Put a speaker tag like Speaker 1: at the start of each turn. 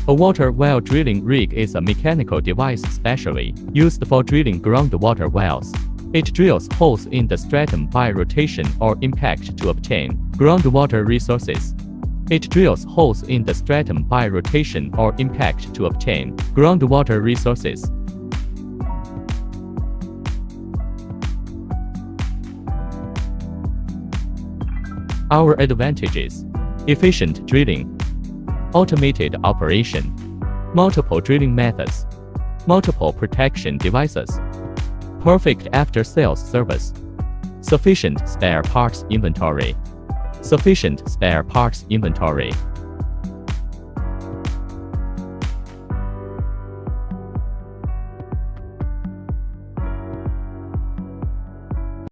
Speaker 1: A water well drilling rig is a mechanical device specially used for drilling groundwater wells. It drills holes in the stratum by rotation or impact to obtain groundwater resources. It drills holes in the stratum by rotation or impact to obtain groundwater resources. Our advantages: efficient drilling, automated operation, multiple drilling methods, multiple protection devices, perfect after-sales service, sufficient spare parts inventory.